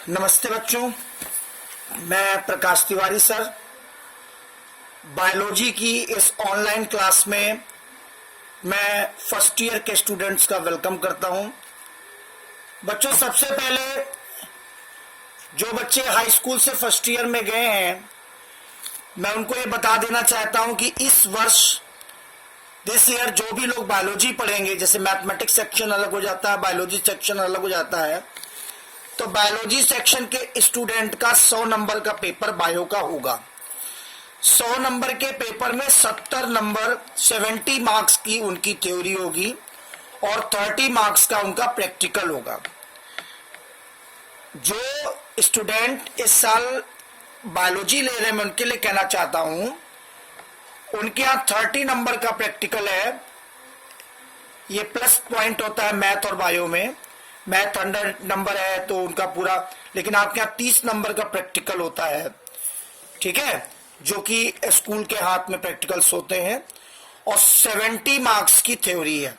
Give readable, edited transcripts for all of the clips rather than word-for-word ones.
नमस्ते बच्चों, मैं प्रकाश तिवारी सर। बायोलॉजी की इस ऑनलाइन क्लास में मैं फर्स्ट ईयर के स्टूडेंट्स का वेलकम करता हूं। बच्चों, सबसे पहले जो बच्चे हाई स्कूल से फर्स्ट ईयर में गए हैं, मैं उनको ये बता देना चाहता हूं कि इस वर्ष दिस ईयर जो भी लोग बायोलॉजी पढ़ेंगे, जैसे मैथमेटिक्स सेक्शन अलग हो जाता है, बायोलॉजी सेक्शन अलग हो जाता है, तो बायोलॉजी सेक्शन के स्टूडेंट का 100 नंबर का पेपर बायो का होगा। 100 नंबर के पेपर में 70 नंबर 70 मार्क्स की उनकी थ्योरी होगी और 30 मार्क्स का उनका प्रैक्टिकल होगा। जो स्टूडेंट इस साल बायोलॉजी ले रहे हैं, मैं उनके लिए कहना चाहता हूं, उनके यहाँ 30 नंबर का प्रैक्टिकल है। ये प्लस पॉइंट होता है मैथ और बायो में। मैथ 100 नंबर है तो उनका पूरा, लेकिन आपके यहाँ 30 नंबर का प्रैक्टिकल होता है, ठीक है, जो कि स्कूल के हाथ में प्रैक्टिकल्स होते हैं। और 70 मार्क्स की थ्योरी है,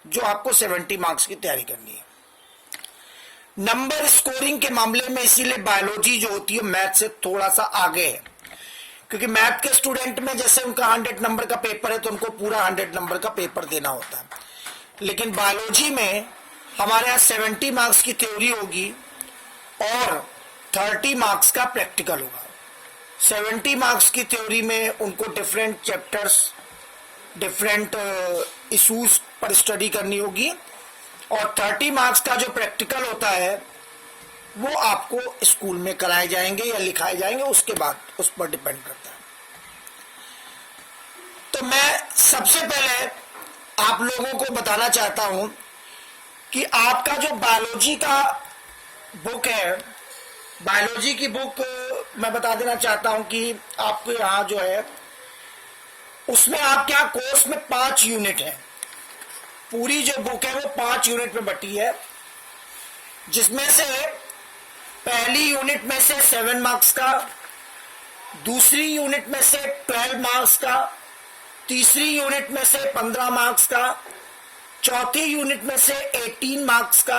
जो आपको 70 मार्क्स की तैयारी करनी है। नंबर स्कोरिंग के मामले में इसीलिए बायोलॉजी जो होती है मैथ से थोड़ा सा आगे है, क्योंकि मैथ के स्टूडेंट में जैसे उनका 100 नंबर का पेपर है तो उनको पूरा 100 नंबर का पेपर देना होता है, लेकिन बायोलॉजी में हमारे यहाँ 70 मार्क्स की थ्योरी होगी और 30 मार्क्स का प्रैक्टिकल होगा। 70 मार्क्स की थ्योरी में उनको डिफरेंट चैप्टर्स, डिफरेंट इश्यूज पर स्टडी करनी होगी, और 30 मार्क्स का जो प्रैक्टिकल होता है वो आपको स्कूल में कराए जाएंगे या लिखाए जाएंगे, उसके बाद उस पर डिपेंड करता है। तो मैं सबसे पहले आप लोगों को बताना चाहता हूं कि आपका जो बायोलॉजी का बुक है, बायोलॉजी की बुक मैं बता देना चाहता हूं कि आपको यहाँ जो है उसमें आपके यहाँ कोर्स में 5 यूनिट है। पूरी जो बुक है वो 5 यूनिट में बटी है, जिसमें से पहली यूनिट में से 7 मार्क्स का, दूसरी यूनिट में से 12 मार्क्स का, तीसरी यूनिट में से 15 मार्क्स का, चौथी यूनिट में से 18 मार्क्स का,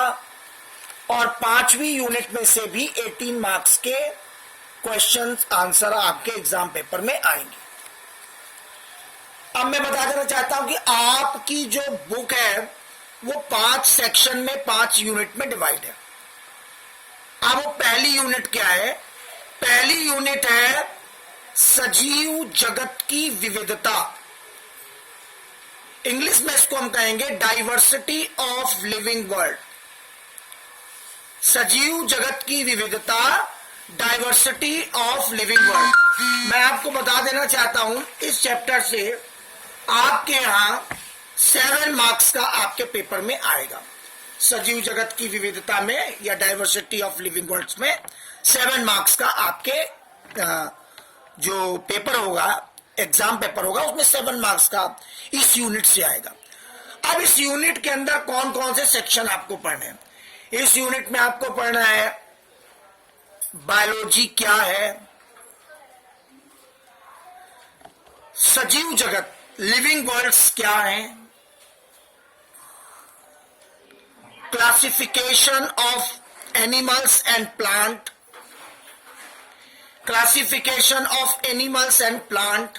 और 5वीं यूनिट में से भी 18 मार्क्स के क्वेश्चंस आंसर आपके एग्जाम पेपर में आएंगे। अब मैं बता देना चाहता हूं कि आपकी जो बुक है वो 5 सेक्शन में 5 यूनिट में डिवाइड है। अब वो पहली यूनिट क्या है? पहली यूनिट है सजीव जगत की विविधता। इंग्लिश में इसको हम कहेंगे डाइवर्सिटी ऑफ लिविंग वर्ल्ड। सजीव जगत की विविधता, डाइवर्सिटी ऑफ लिविंग वर्ल्ड। मैं आपको बता देना चाहता हूं, इस चैप्टर से आपके यहां 7 मार्क्स का आपके पेपर में आएगा। सजीव जगत की विविधता में या डाइवर्सिटी ऑफ लिविंग वर्ल्ड्स में 7 मार्क्स का आपके जो पेपर होगा, एग्जाम पेपर होगा, उसमें 7 मार्क्स का इस यूनिट से आएगा। अब इस यूनिट के अंदर कौन कौन से सेक्शन आपको पढ़ने हैं? इस यूनिट में आपको पढ़ना है बायोलॉजी क्या है, सजीव जगत लिविंग वर्ल्ड्स क्या है, classification of animals and plant, classification of animals and plant,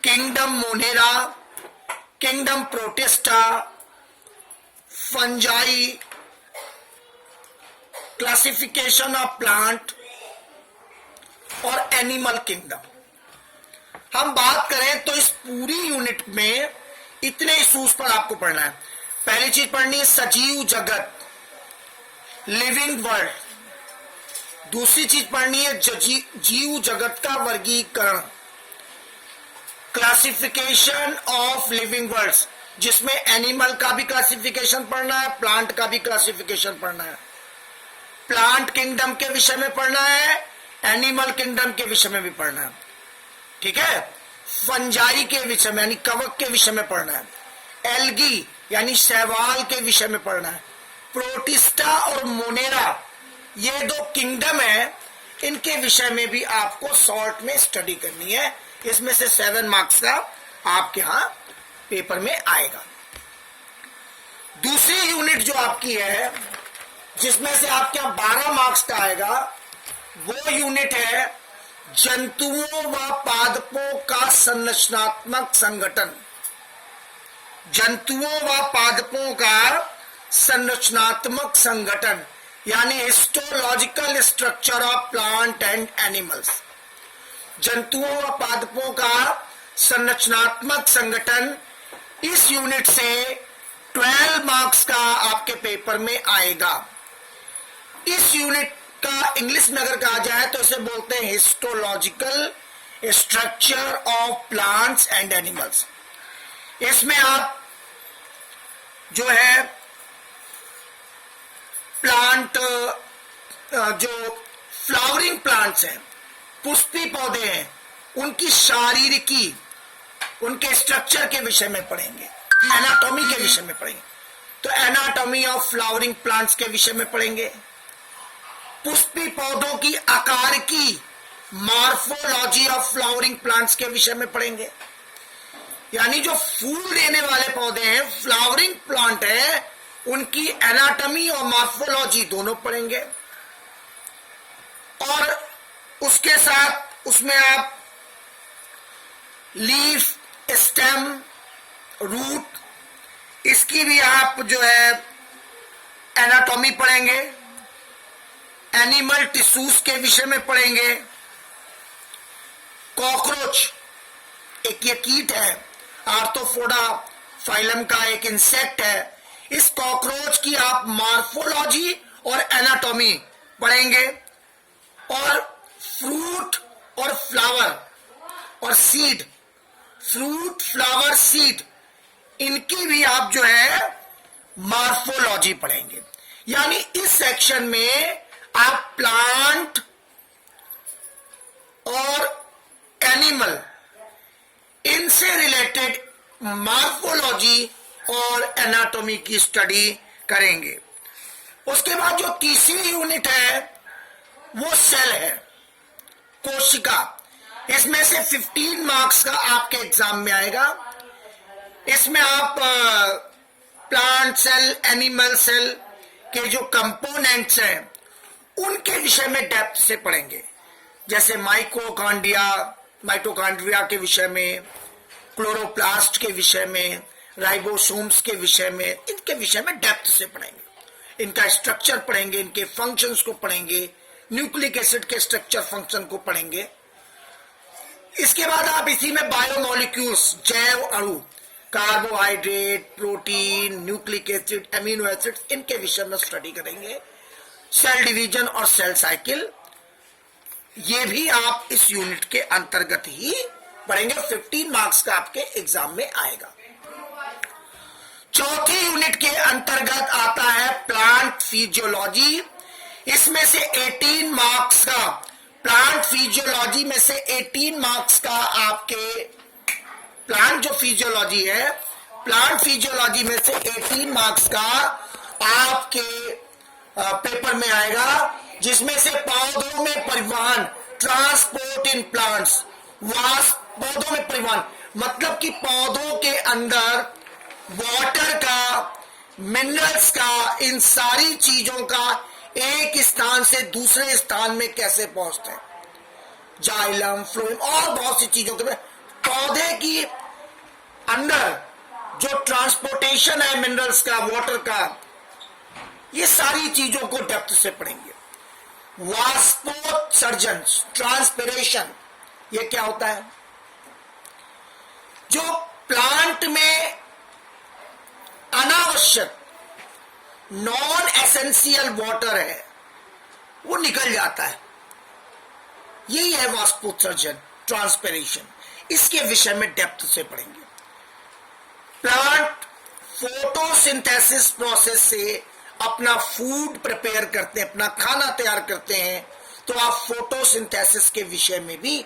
kingdom Monera, kingdom protista, fungi, classification of plant और एनिमल किंगडम। हम बात करें तो इस पूरी यूनिट में इतने इश्यूज पर आपको पढ़ना है। पहली चीज पढ़नी है सजीव जगत, लिविंग वर्ल्ड। दूसरी चीज पढ़नी है जीव जगत का वर्गीकरण, क्लासिफिकेशन ऑफ लिविंग वर्ल्ड्स, जिसमें एनिमल का भी क्लासिफिकेशन पढ़ना है, प्लांट का भी क्लासिफिकेशन पढ़ना है, प्लांट किंगडम के विषय में पढ़ना है, एनिमल किंगडम के विषय में भी पढ़ना है, ठीक है। फंजाई के विषय में यानी कवक के विषय में पढ़ना है, एल्गी यानी शैवाल के विषय में पढ़ना है, प्रोटिस्टा और मोनेरा ये 2 किंगडम है, इनके विषय में भी आपको शॉर्ट में स्टडी करनी है। इसमें से 7 मार्क्स का आपके यहां पेपर में आएगा। दूसरी यूनिट जो आपकी है जिसमें से आपके यहाँ 12 मार्क्स का आएगा, वो यूनिट है जंतुओं व पादपों का संरचनात्मक संगठन। जंतुओं व पादपों का संरचनात्मक संगठन यानी histological structure of plant and animals. जंतुओं व पादपों का संरचनात्मक संगठन, इस यूनिट से 12 मार्क्स का आपके पेपर में आएगा। इस यूनिट का इंग्लिश में अगर कहा जाए तो इसे बोलते हैं histological structure of plants and animals. इसमें आप जो है प्लांट, जो फ्लावरिंग प्लांट्स हैं, पुष्पी पौधे हैं, उनकी शारीरिकी, उनके स्ट्रक्चर के विषय में पढ़ेंगे, एनाटॉमी के विषय में पढ़ेंगे। तो एनाटॉमी ऑफ फ्लावरिंग प्लांट्स के विषय में पढ़ेंगे। पुष्पी पौधों की आकार की मॉर्फोलॉजी ऑफ फ्लावरिंग प्लांट्स के विषय में पढ़ेंगे। यानी जो फूल देने वाले पौधे हैं, फ्लावरिंग प्लांट है, उनकी एनाटॉमी और मॉर्फोलॉजी दोनों पढ़ेंगे। और उसके साथ उसमें आप लीफ, स्टेम, रूट, इसकी भी आप जो है एनाटॉमी पढ़ेंगे। एनिमल टिश्यूज के विषय में पढ़ेंगे। कॉकरोच एक ये कीट है, आर्थ्रोपोडा फाइलम का एक इंसेक्ट है। इस कॉकरोच की आप मॉर्फोलॉजी और एनाटॉमी पढ़ेंगे। और फ्रूट और फ्लावर और सीड, फ्रूट, फ्लावर, सीड, इनकी भी आप जो है मॉर्फोलॉजी पढ़ेंगे। यानी इस सेक्शन में आप प्लांट और एनिमल, इनसे रिलेटेड मॉर्फोलॉजी और एनाटॉमी की स्टडी करेंगे। उसके बाद जो तीसरी यूनिट है वो सेल है, कोशिका। इसमें से 15 मार्क्स का आपके एग्जाम में आएगा। इसमें आप प्लांट सेल, एनिमल सेल के जो कंपोनेंट्स हैं उनके विषय में डेप्थ से पढ़ेंगे। जैसे माइटोकॉन्ड्रिया के विषय में, क्लोरोप्लास्ट के विषय में, राइबोसोम्स के विषय में, इनके विषय में डेप्थ से पढ़ेंगे। इनका स्ट्रक्चर पढ़ेंगे, इनके फंक्शंस को पढ़ेंगे, न्यूक्लिक एसिड के स्ट्रक्चर फंक्शन को पढ़ेंगे। इसके बाद आप इसी में बायोमोलिक्यूल्स, जैव अणु, carbohydrate, protein, nucleic acid, amino acid, इनके विषय में स्टडी करेंगे। सेल डिवीजन और सेल साइकिल, ये भी आप इस यूनिट के अंतर्गत ही पढ़ेंगे। 15 मार्क्स का आपके एग्जाम में आएगा। चौथी यूनिट के अंतर्गत आता है प्लांट फिजियोलॉजी। इसमें से 18 मार्क्स का, प्लांट फिजियोलॉजी में से 18 मार्क्स का आपके, प्लांट जो फिजियोलॉजी है, प्लांट फिजियोलॉजी में से 18 मार्क्स का आपके पेपर में आएगा। जिसमें से पौधों में परिवहन, ट्रांसपोर्ट इन प्लांट्स, पौधों में परिवहन मतलब कि पौधों के अंदर वाटर का, मिनरल्स का, इन सारी चीजों का एक स्थान से दूसरे स्थान में कैसे पहुंचते हैं, जाइलम, फ्लोएम और बहुत सी चीजों के पौधे की अंदर जो ट्रांसपोर्टेशन है मिनरल्स का, वाटर का, ये सारी चीजों को डेप्थ से पढ़ेंगे। वाष्पोत्सर्जन, ट्रांसपिरेशन, ये क्या होता है? जो प्लांट में अनावश्यक नॉन एसेंशियल वाटर है वो निकल जाता है, यही है वाष्पोत्सर्जन, ट्रांसपिरेशन। इसके विषय में डेप्थ से पढ़ेंगे। प्लांट फोटोसिंथेसिस प्रोसेस से अपना फूड प्रिपेयर करते हैं, अपना खाना तैयार करते हैं। तो आप फोटोसिंथेसिस के विषय में भी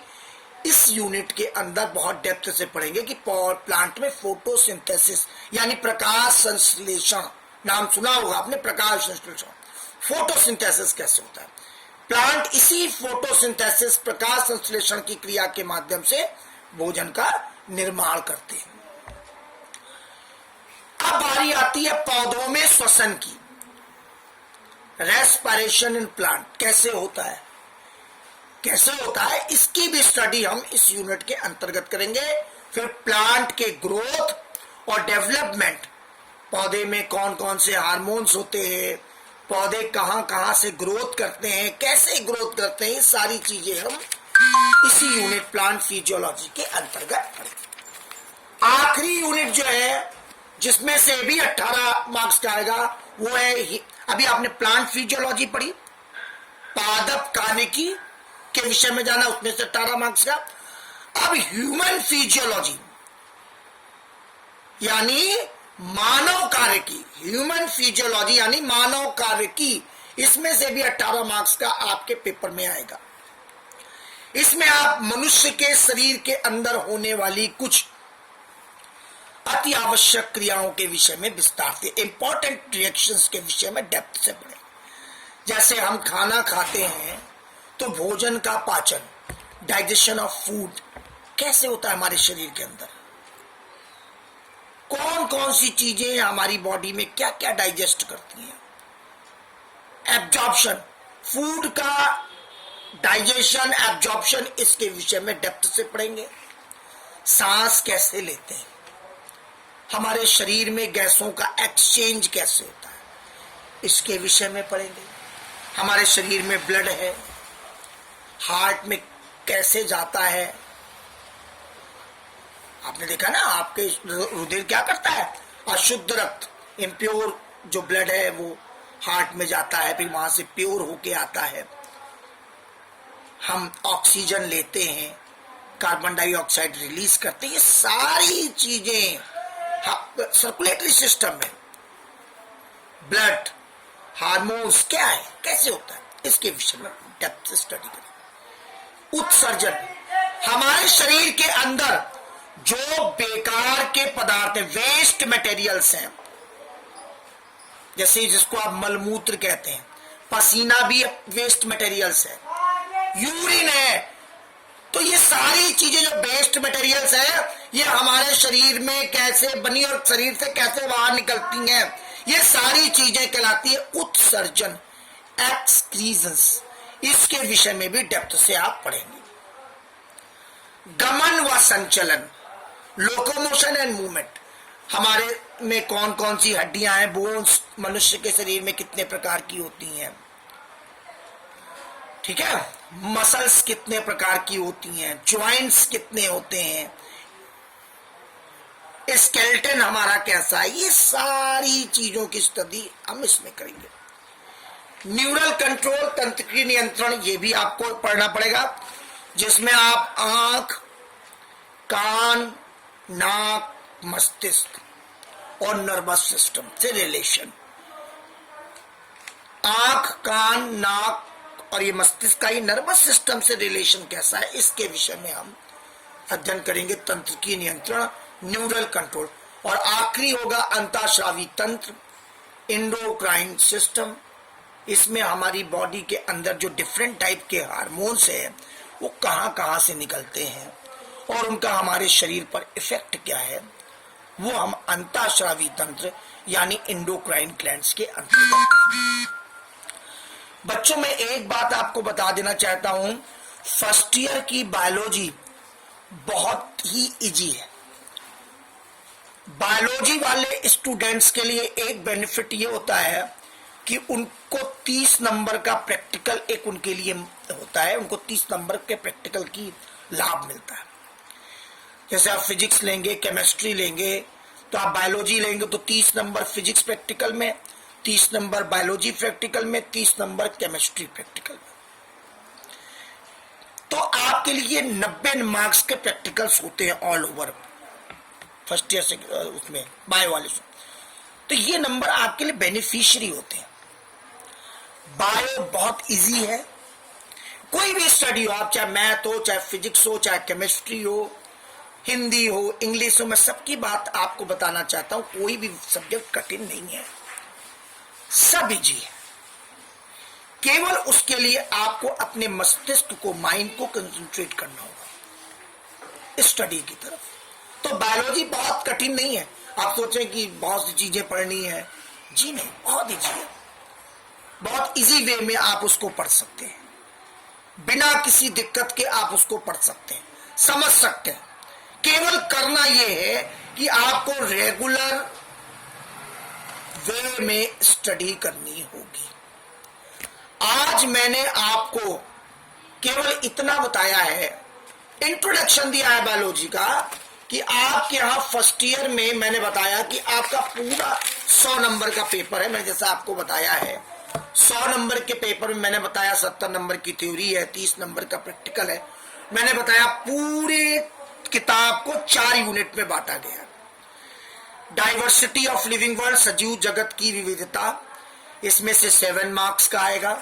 इस यूनिट के अंदर बहुत डेप्थ से पढ़ेंगे कि प्लांट में फोटोसिंथेसिस यानी प्रकाश संश्लेषण, नाम सुना होगा आपने, प्रकाश संश्लेषण, फोटोसिंथेसिस कैसे होता है। प्लांट इसी फोटोसिंथेसिस, प्रकाश संश्लेषण की क्रिया के माध्यम से भोजन का निर्माण करते हैं। अब बारी आती है पौधों में श्वसन की। रेस्पिरेशन इन प्लांट कैसे होता है, इसकी भी स्टडी हम इस यूनिट के अंतर्गत करेंगे। फिर प्लांट के ग्रोथ और डेवलपमेंट, पौधे में कौन कौन से हार्मोन्स होते हैं, पौधे कहां कहां से ग्रोथ करते हैं, कैसे ग्रोथ करते हैं, ये सारी चीजें हम इसी यूनिट प्लांट फिजियोलॉजी के अंतर्गत पढ़ेंगे। आखिरी यूनिट जो है जिसमें से भी 18 मार्क्स का आएगा वो है, अभी आपने प्लांट फिजियोलॉजी पढ़ी, पादप कानिकी के विषय में जाना, उसमें से 18 मार्क्स का। अब ह्यूमन फिजियोलॉजी यानी मानव कार्य की, ह्यूमन फिजियोलॉजी यानी मानव कार्य की, इसमें से भी 18 मार्क्स का आपके पेपर में आएगा। इसमें आप मनुष्य के शरीर के अंदर होने वाली कुछ अति आवश्यक क्रियाओं के विषय में विस्तार से, इंपॉर्टेंट रिएक्शंस के विषय में डेप्थ से पढ़ें। जैसे हम खाना खाते हैं तो भोजन का पाचन, डाइजेशन ऑफ फूड कैसे होता है हमारे शरीर के अंदर, कौन कौन सी चीजें हमारी बॉडी में क्या क्या डाइजेस्ट करती हैं, एब्जॉर्प्शन, फूड का डाइजेशन, एब्जॉर्प्शन, इसके विषय में डेप्थ से पढ़ेंगे। सांस कैसे लेते हैं, हमारे शरीर में गैसों का एक्सचेंज कैसे होता है, इसके विषय में पढ़ेंगे। हमारे शरीर में ब्लड है, हार्ट में कैसे जाता है, आपने देखा ना आपके हृदय क्या करता है, अशुद्ध रक्त, इम्प्योर जो ब्लड है वो हार्ट में जाता है, फिर वहां से प्योर होके आता है। हम ऑक्सीजन लेते हैं, कार्बन डाइऑक्साइड रिलीज करते हैं, ये सारी चीजें सर्कुलेटरी सिस्टम में ब्लड, हार्मोन्स क्या है, कैसे होता है, इसके विषय में डेप्थ से स्टडी करें। उत्सर्जन, हमारे शरीर के अंदर जो बेकार के पदार्थ, वेस्ट मटेरियल्स हैं, जैसे जिसको आप मलमूत्र कहते हैं, पसीना भी वेस्ट मटेरियल्स है, यूरिन है, तो ये सारी चीजें जो वेस्ट मटेरियल्स है ये हमारे शरीर में कैसे बनी और शरीर से कैसे बाहर निकलती हैं, ये सारी चीजें कहलाती है उत्सर्जन, एक्सक्रीजन्स, इसके विषय में भी डेप्थ से आप पढ़ेंगे। गमन व संचलन, लोकोमोशन एंड मूवमेंट, हमारे में कौन कौन सी हड्डियां हैं, बोन्स मनुष्य के शरीर में कितने प्रकार की होती हैं, ठीक है, मसल्स कितने प्रकार की होती हैं, ज्वाइंट्स कितने होते हैं, स्केलेटन हमारा कैसा है, ये सारी चीजों की स्टडी हम इसमें करेंगे। न्यूरल कंट्रोल, तंत्रिका नियंत्रण, ये भी आपको पढ़ना पड़ेगा, जिसमें आप आंख, कान, नाक, मस्तिष्क और नर्वस सिस्टम से रिलेशन, आंख, कान, नाक और ये मस्तिष्क का ही नर्वस सिस्टम से रिलेशन कैसा है, इसके विषय में हम अध्ययन करेंगे। तंत्रिका नियंत्रण, न्यूरल कंट्रोल, और आखिरी होगा अंतःस्रावी तंत्र, एंडोक्राइन सिस्टम, इसमें हमारी बॉडी के अंदर जो डिफरेंट टाइप के हार्मोन्स है वो कहां कहां से निकलते हैं और उनका हमारे शरीर पर इफेक्ट क्या है, वो हम अंतःस्रावी तंत्र यानी एंडोक्राइन ग्लैंड्स के अंतर्गत। बच्चों में एक बात आपको बता देना चाहता हूं, फर्स्ट ईयर की बायोलॉजी बहुत ही इजी है। बायोलॉजी वाले स्टूडेंट्स के लिए एक बेनिफिट ये होता है कि उनको 30 नंबर का प्रैक्टिकल एक उनके लिए होता है, उनको 30 नंबर के प्रैक्टिकल की लाभ मिलता है। जैसे आप फिजिक्स लेंगे, केमिस्ट्री लेंगे, तो आप बायोलॉजी लेंगे तो 30 नंबर फिजिक्स प्रैक्टिकल में, 30 नंबर बायोलॉजी प्रैक्टिकल में, 30 नंबर केमिस्ट्री प्रैक्टिकल में। तो आपके लिए 90 मार्क्स के प्रैक्टिकल्स होते हैं ऑल ओवर फर्स्ट ईयर से, उसमें बायो वाले से, तो ये नंबर आपके लिए बेनिफिशियरी होते हैं। बायो बहुत इजी है, कोई भी स्टडी हो, आप चाहे मैथ हो, चाहे फिजिक्स हो, चाहे केमिस्ट्री हो, हिंदी हो, इंग्लिश हो, मैं सबकी बात आपको बताना चाहता हूं, कोई भी सब्जेक्ट कठिन नहीं है, सब इजी है। केवल उसके लिए आपको अपने मस्तिष्क को, माइंड को कंसंट्रेट करना होगा स्टडी की तरफ। तो बायोलॉजी बहुत कठिन नहीं है, आप सोचें कि बहुत सी चीजें पढ़नी है, जी नहीं, बहुत इजी है। बहुत इजी वे में आप उसको पढ़ सकते हैं, बिना किसी दिक्कत के आप उसको पढ़ सकते हैं, समझ सकते हैं। केवल करना यह है कि आपको रेगुलर वे में स्टडी करनी होगी। आज मैंने आपको केवल इतना बताया है, इंट्रोडक्शन दिया है बायोलॉजी का, कि आपके यहां फर्स्ट ईयर में मैंने बताया कि आपका पूरा 100 नंबर का पेपर है। मैं जैसा आपको बताया है 100 नंबर के पेपर में मैंने बताया 70 नंबर की थ्योरी है, 30 नंबर का प्रैक्टिकल है। मैंने बताया पूरे किताब को 4 यूनिट में बांटा गया। डाइवर्सिटी ऑफ लिविंग वर्ल्ड, सजीव जगत की विविधता, इसमें से 7 मार्क्स का आएगा।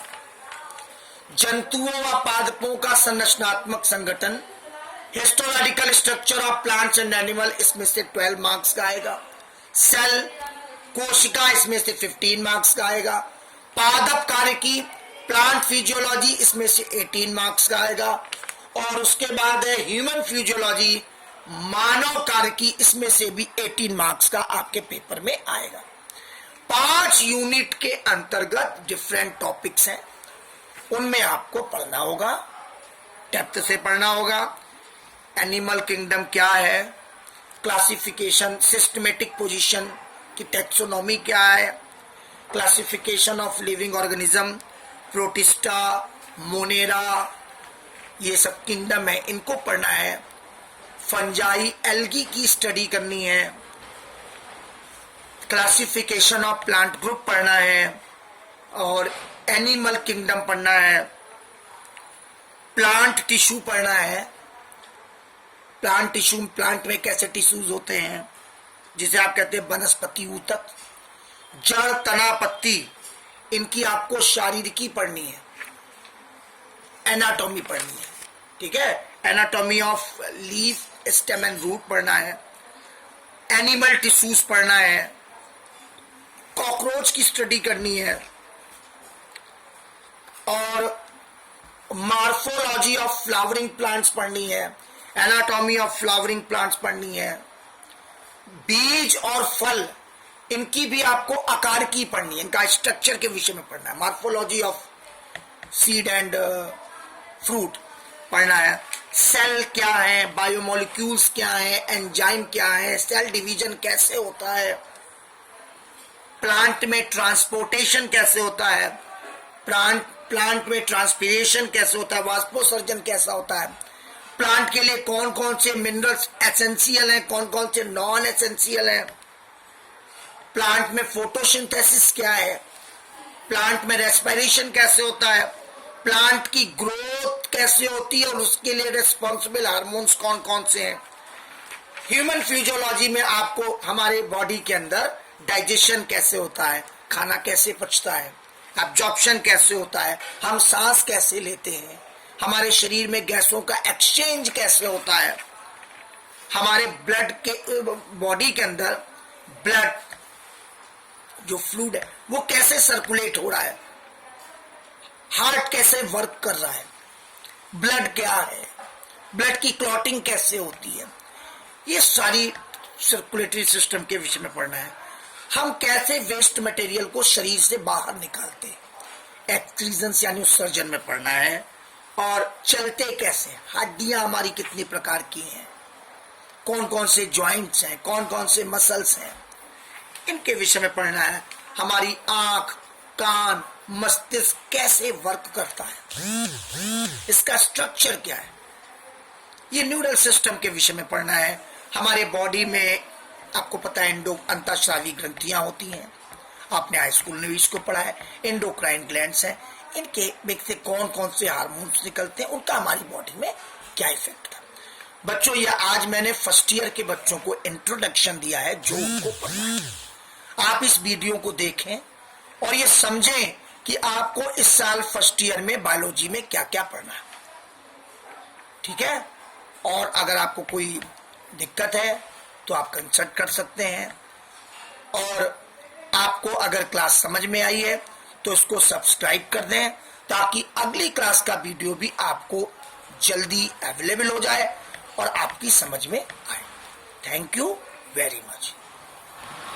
जंतुओं व पादपों का संरचनात्मक संगठन, histological structure of plants and animal, इसमें से 12 मार्क्स का आएगा। सेल, कोशिका, इसमें से 15 मार्क्स का आएगा। पादप कार्य की, प्लांट फिजियोलॉजी, इसमें से 18 मार्क्स का आएगा। और उसके बाद है ह्यूमन फिजियोलॉजी, मानव कार्य की, इसमें से भी 18 मार्क्स का आपके पेपर में आएगा। 5 यूनिट के अंतर्गत डिफरेंट टॉपिक्स हैं, उनमें आपको पढ़ना होगा, डेप्थ से पढ़ना होगा। एनिमल किंगडम क्या है, क्लासिफिकेशन, सिस्टमेटिक पोजीशन की टैक्सोनॉमी क्या है, classification of living organism, protista, Monera, ये सब किंगडम है, इनको पढ़ना है। फंजाई, एल्गी की स्टडी करनी है। क्लासिफिकेशन ऑफ प्लांट ग्रुप पढ़ना है और एनिमल किंगडम पढ़ना है। प्लांट टिश्यू पढ़ना है। प्लांट टिश्यू, प्लांट में कैसे टिश्यूज होते हैं, जिसे आप कहते हैं वनस्पति ऊतक, जड़, तना, पत्ती, इनकी आपको शारीरिकी पढ़नी है, एनाटॉमी पढ़नी है। ठीक है, anatomy of leaf, stem and root पढ़ना है। एनिमल टिश्यूज पढ़ना है। कॉकरोच की स्टडी करनी है और मार्फोलॉजी ऑफ फ्लावरिंग प्लांट्स पढ़नी है। एनाटॉमी ऑफ फ्लावरिंग प्लांट्स पढ़नी है। बीज और फल, इनकी भी आपको आकार की पढ़नी है, इनका स्ट्रक्चर के विषय में पढ़ना है। Morphology of seed and fruit पढ़ना है। सेल क्या है, बायोमोलिक्यूल्स क्या है, एंजाइम क्या है, सेल डिवीजन कैसे होता है, प्लांट में ट्रांसपोर्टेशन कैसे होता है, प्लांट में ट्रांसपिरेशन कैसे होता है, वाष्पोसर्जन कैसा होता है, प्लांट के लिए कौन कौन से मिनरल्स एसेंशियल हैं, कौन कौन से नॉन एसेंशियल हैं, प्लांट में फोटोसिंथेसिस क्या है, प्लांट में रेस्पिरेशन कैसे होता है, प्लांट की ग्रोथ कैसे होती है और उसके लिए रिस्पॉन्सिबल हार्मोन्स कौन कौन से हैं। ह्यूमन फिजियोलॉजी में आपको हमारे बॉडी के अंदर डाइजेशन कैसे होता है, खाना कैसे पचता है, एब्जॉर्प्शन कैसे होता है, हम सांस कैसे लेते हैं, हमारे शरीर में गैसों का एक्सचेंज कैसे होता है, हमारे ब्लड के बॉडी के अंदर ब्लड जो फ्लूइड है वो कैसे सर्कुलेट हो रहा है, हार्ट कैसे वर्क कर रहा है, ब्लड क्या है, ब्लड की क्लॉटिंग कैसे होती है, ये सारी सर्कुलेटरी सिस्टम के विषय में पढ़ना है। हम कैसे वेस्ट मटेरियल को शरीर से बाहर निकालते हैं, एक्सक्रीजन यानी उत्सर्जन में पढ़ना है। और चलते कैसे, हड्डियां हमारी कितनी प्रकार की हैं, कौन कौन से जॉइंट्स हैं, कौन कौन से मसल्स हैं, इनके विषय में पढ़ना है। हमारी आंख, कान, मस्तिष्क कैसे वर्क करता है, इसका स्ट्रक्चर क्या है, ये न्यूरल सिस्टम के विषय में पढ़ना है। हमारे बॉडी में आपको पता है अंतःस्रावी ग्रंथियां होती हैं, आपने हाई स्कूल में भी इसको पढ़ा है। एंडोक्राइन ग्लैंड्स हैं, इनके में से कौन कौन से हार्मोन्स निकलते हैं, उनका हमारी बॉडी में क्या इफेक्ट है। बच्चों, ये आज मैंने फर्स्ट ईयर के बच्चों को इंट्रोडक्शन दिया है जो उनको पढ़ना है। आप इस वीडियो को देखें और ये समझें कि आपको इस साल फर्स्ट ईयर में बायोलॉजी में क्या क्या पढ़ना है। ठीक है, और अगर आपको कोई दिक्कत है तो आप कंसल्ट कर सकते हैं। और आपको अगर क्लास समझ में आई है तो इसको सब्सक्राइब कर दें ताकि अगली क्लास का वीडियो भी आपको जल्दी अवेलेबल हो जाए और आपकी समझ में आए। Thank you very much.